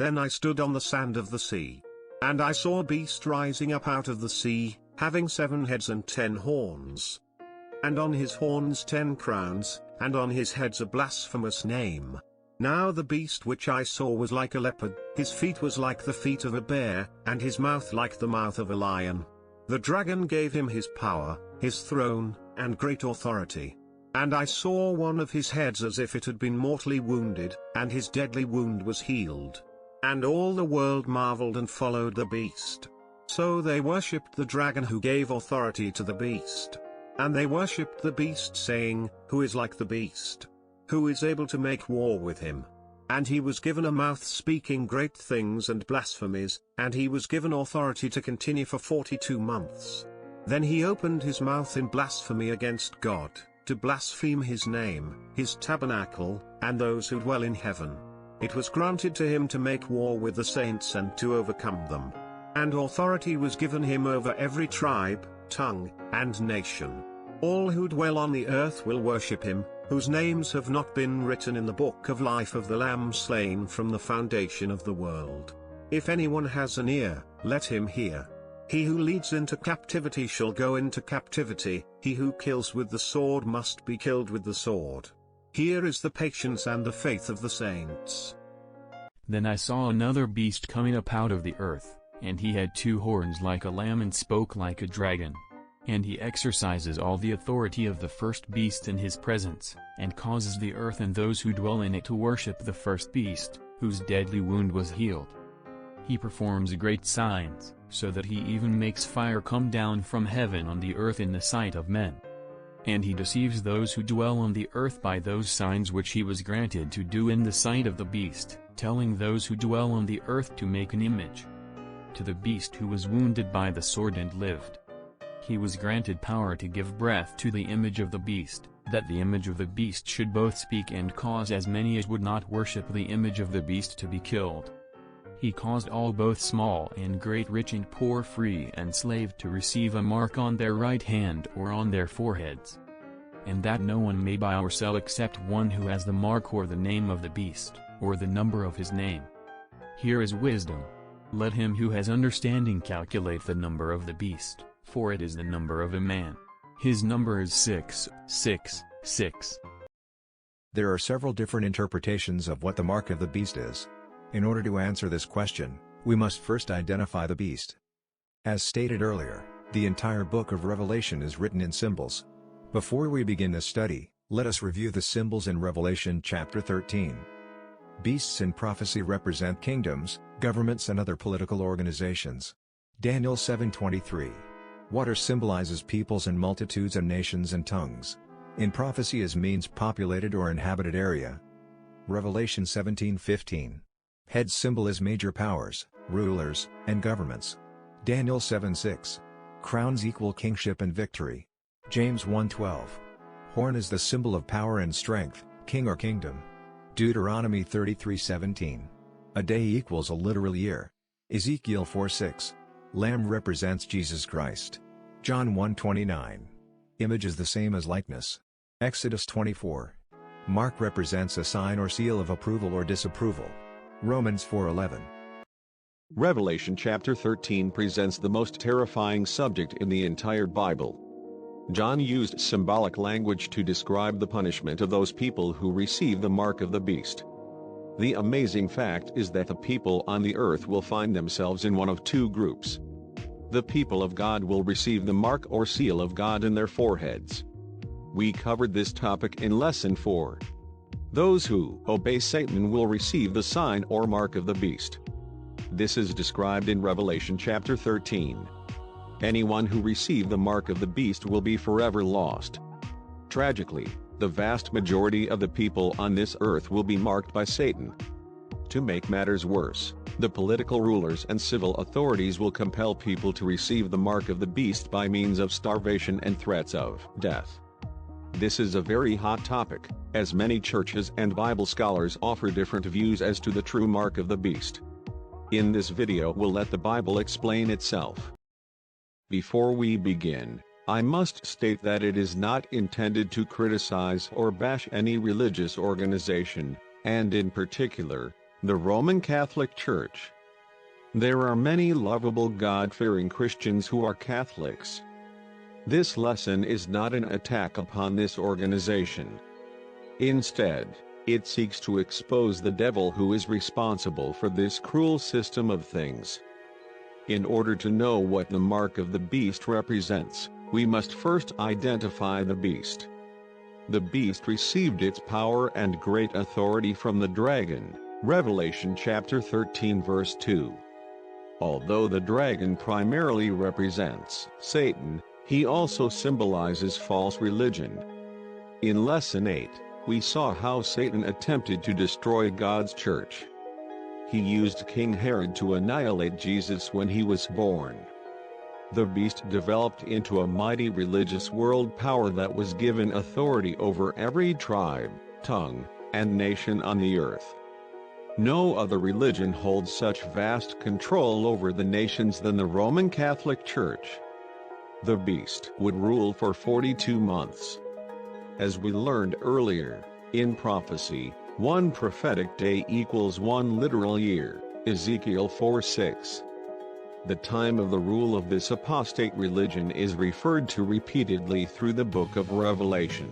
Then I stood on the sand of the sea. And I saw a beast rising up out of the sea, having 7 heads and 10 horns. And on his horns 10 crowns, and on his heads a blasphemous name. Now the beast which I saw was like a leopard, his feet was like the feet of a bear, and his mouth like the mouth of a lion. The dragon gave him his power, his throne, and great authority. And I saw one of his heads as if it had been mortally wounded, and his deadly wound was healed. And all the world marveled and followed the beast. So they worshipped the dragon who gave authority to the beast. And they worshipped the beast saying, Who is like the beast? Who is able to make war with him? And he was given a mouth speaking great things and blasphemies, and he was given authority to continue for 42 months. Then he opened his mouth in blasphemy against God, to blaspheme his name, his tabernacle, and those who dwell in heaven. It was granted to him to make war with the saints and to overcome them. And authority was given him over every tribe, tongue, and nation. All who dwell on the earth will worship him, whose names have not been written in the book of life of the Lamb slain from the foundation of the world. If anyone has an ear, let him hear. He who leads into captivity shall go into captivity, he who kills with the sword must be killed with the sword. Here is the patience and the faith of the saints. Then I saw another beast coming up out of the earth, and he had 2 horns like a lamb and spoke like a dragon. And he exercises all the authority of the first beast in his presence, and causes the earth and those who dwell in it to worship the first beast, whose deadly wound was healed. He performs great signs, so that he even makes fire come down from heaven on the earth in the sight of men. And he deceives those who dwell on the earth by those signs which he was granted to do in the sight of the beast, telling those who dwell on the earth to make an image to the beast who was wounded by the sword and lived. He was granted power to give breath to the image of the beast, that the image of the beast should both speak and cause as many as would not worship the image of the beast to be killed. He caused all both small and great, rich and poor, free and slave to receive a mark on their right hand or on their foreheads. And that no one may buy or sell except one who has the mark or the name of the beast, or the number of his name. Here is wisdom. Let him who has understanding calculate the number of the beast, for it is the number of a man. His number is 666. There are several different interpretations of what the mark of the beast is. In order to answer this question, we must first identify the beast. As stated earlier, the entire book of Revelation is written in symbols. Before we begin this study, let us review the symbols in Revelation chapter 13. Beasts in prophecy represent kingdoms, governments and other political organizations. Daniel 7:23. Water symbolizes peoples and multitudes and nations and tongues. In prophecy as means populated or inhabited area. Revelation 17:15. Head symbol is major powers, rulers, and governments. Daniel 7:6. Crowns equal kingship and victory. James 1:12. Horn is the symbol of power and strength, king or kingdom. Deuteronomy 33:17. A day equals a literal year. Ezekiel 4:6. Lamb represents Jesus Christ. John 1:29. Image is the same as likeness. Exodus 24. Mark represents a sign or seal of approval or disapproval. Romans 4:11. Revelation chapter 13 presents the most terrifying subject in the entire Bible. John used symbolic language to describe the punishment of those people who receive the mark of the beast. The amazing fact is that the people on the earth will find themselves in one of 2 groups. The people of God will receive the mark or seal of God in their foreheads. We covered this topic in lesson 4. Those who obey Satan will receive the sign or mark of the beast. This is described in Revelation chapter 13. Anyone who received the mark of the beast will be forever lost. Tragically, the vast majority of the people on this earth will be marked by Satan. To make matters worse, the political rulers and civil authorities will compel people to receive the mark of the beast by means of starvation and threats of death. This is a very hot topic, as many churches and Bible scholars offer different views as to the true mark of the beast. In this video we'll let the Bible explain itself. Before we begin, I must state that it is not intended to criticize or bash any religious organization, and in particular, The Roman Catholic Church. There are many lovable God-fearing Christians who are Catholics. This lesson is not an attack upon this organization. Instead, it seeks to expose the devil who is responsible for this cruel system of things. In order to know what the mark of the beast represents, we must first identify the beast. The beast received its power and great authority from the dragon, Revelation chapter 13 verse 2. Although the dragon primarily represents Satan, he also symbolizes false religion. In Lesson 8, we saw how Satan attempted to destroy God's church. He used King Herod to annihilate Jesus when he was born. The beast developed into a mighty religious world power that was given authority over every tribe, tongue, and nation on the earth. No other religion holds such vast control over the nations than the Roman Catholic Church. The beast would rule for 42 months. As we learned earlier, in prophecy, one prophetic day equals one literal year, Ezekiel 4:6. The time of the rule of this apostate religion is referred to repeatedly through the book of Revelation.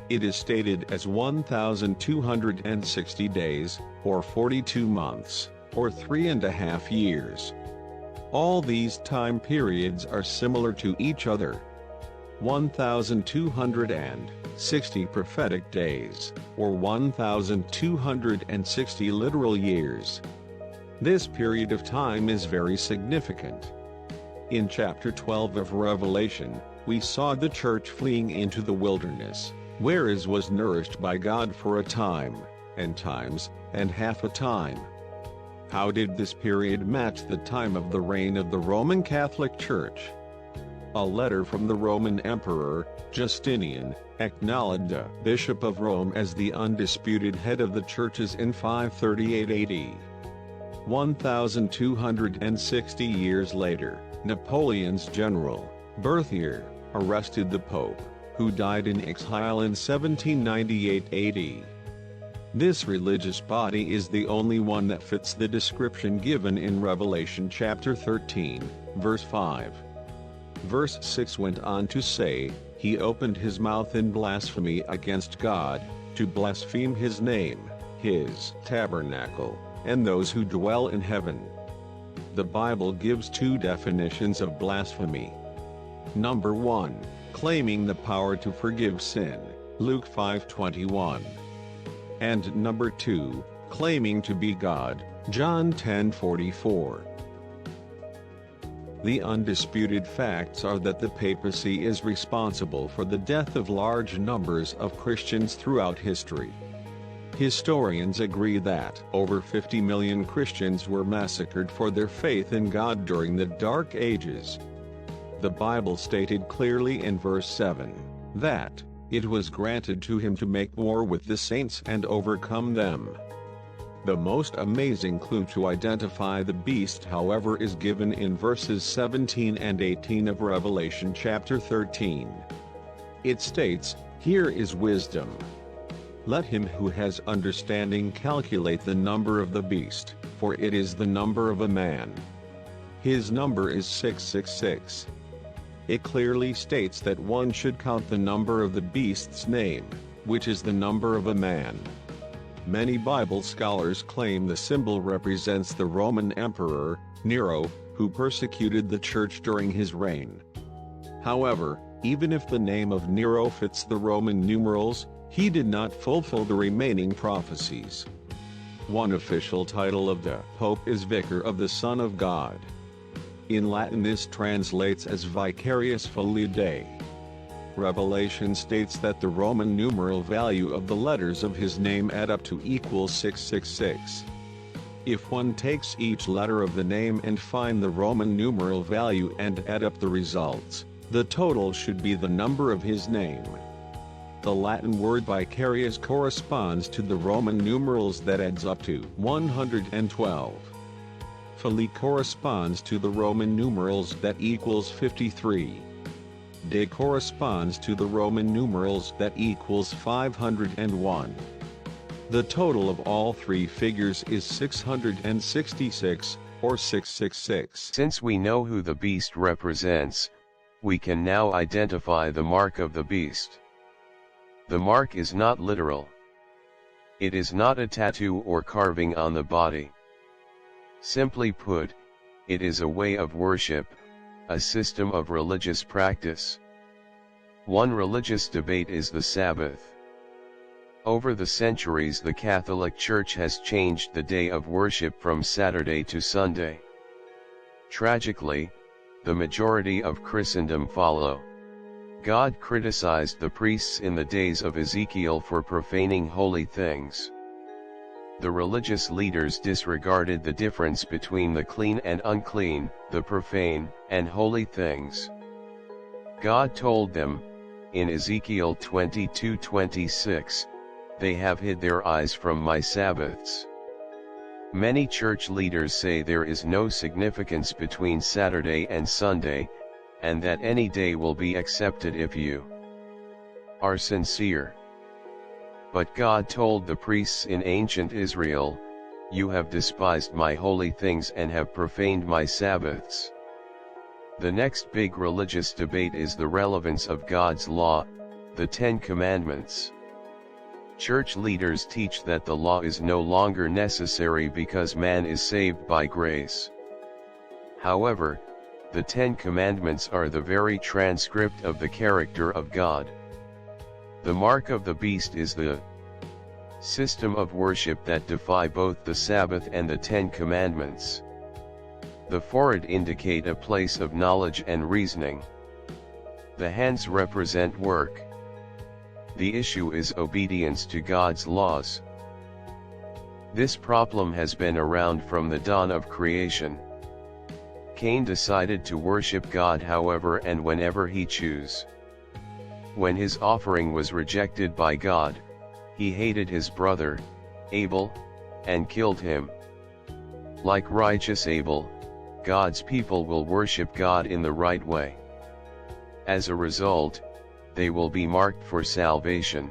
It is stated as 1,260 days, or 42 months, or 3.5 years. All these time periods are similar to each other. 1,260 prophetic days, or 1,260 literal years. This period of time is very significant. In chapter 12 of Revelation, we saw the church fleeing into the wilderness, where it was nourished by God for a time, and times, and half a time. How did this period match the time of the reign of the Roman Catholic Church? A letter from the Roman Emperor, Justinian, acknowledged the Bishop of Rome as the undisputed head of the churches in 538 AD. 1,260 years later, Napoleon's general, Berthier, arrested the Pope, who died in exile in 1798 AD. This religious body is the only one that fits the description given in Revelation chapter 13, verse 5. Verse 6 went on to say, "He opened his mouth in blasphemy against God, to blaspheme his name, his tabernacle, and those who dwell in heaven." The Bible gives two definitions of blasphemy. Number 1, claiming the power to forgive sin, Luke 5:21. And number 2, claiming to be God, John 10:44. The undisputed facts are that the papacy is responsible for the death of large numbers of Christians throughout history. Historians agree that over 50 million Christians were massacred for their faith in God during the Dark Ages. The Bible stated clearly in verse 7, that it was granted to him to make war with the saints and overcome them. The most amazing clue to identify the beast, however, is given in verses 17 and 18 of Revelation chapter 13. It states, "Here is wisdom. Let him who has understanding calculate the number of the beast, for it is the number of a man. His number is 666. It clearly states that one should count the number of the beast's name, which is the number of a man. Many Bible scholars claim the symbol represents the Roman Emperor, Nero, who persecuted the church during his reign. However, even if the name of Nero fits the Roman numerals, he did not fulfill the remaining prophecies. One official title of the Pope is Vicar of the Son of God. In Latin this translates as Vicarius Filii. Revelation states that the Roman numeral value of the letters of his name add up to equal 666. If one takes each letter of the name and find the Roman numeral value and add up the results, the total should be the number of his name. The Latin word vicarius corresponds to the Roman numerals that adds up to 112. Filii corresponds to the Roman numerals that equals 53. De corresponds to the Roman numerals that equals 501. The total of all three figures is 666, or 666. Since we know who the beast represents, we can now identify the mark of the beast. The mark is not literal. It is not a tattoo or carving on the body. Simply put, it is a way of worship, a system of religious practice. One religious debate is the Sabbath. Over the centuries, the Catholic Church has changed the day of worship from Saturday to Sunday. Tragically, the majority of Christendom follow. God criticized the priests in the days of Ezekiel for profaning holy things. The religious leaders disregarded the difference between the clean and unclean, the profane and holy things. God told them, in Ezekiel 22:26, "They have hid their eyes from my Sabbaths." Many church leaders say there is no significance between Saturday and Sunday, and that any day will be accepted if you are sincere. But God told the priests in ancient Israel, "You have despised my holy things and have profaned my Sabbaths." The next big religious debate is the relevance of God's law, the Ten Commandments. Church leaders teach that the law is no longer necessary because man is saved by grace. However, the Ten Commandments are the very transcript of the character of God. The mark of the beast is the system of worship that defy both the Sabbath and the Ten Commandments. The forehead indicate a place of knowledge and reasoning. The hands represent work. The issue is obedience to God's laws. This problem has been around from the dawn of creation. Cain decided to worship God however and whenever he chose. When his offering was rejected by God, he hated his brother, Abel, and killed him. Like righteous Abel, God's people will worship God in the right way. As a result, they will be marked for salvation.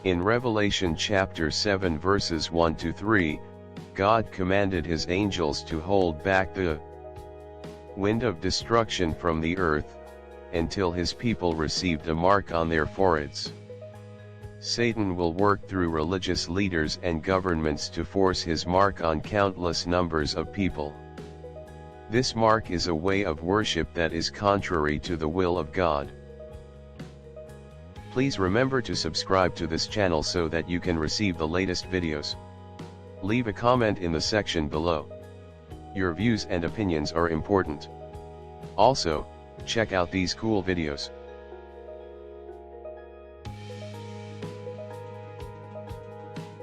In Revelation chapter 7 verses 1-3, God commanded his angels to hold back the wind of destruction from the earth, until his people received a mark on their foreheads. Satan will work through religious leaders and governments to force his mark on countless numbers of people. This mark is a way of worship that is contrary to the will of God. Please remember to subscribe to this channel so that you can receive the latest videos. Leave a comment in the section below. Your views and opinions are important. Also, check out these cool videos.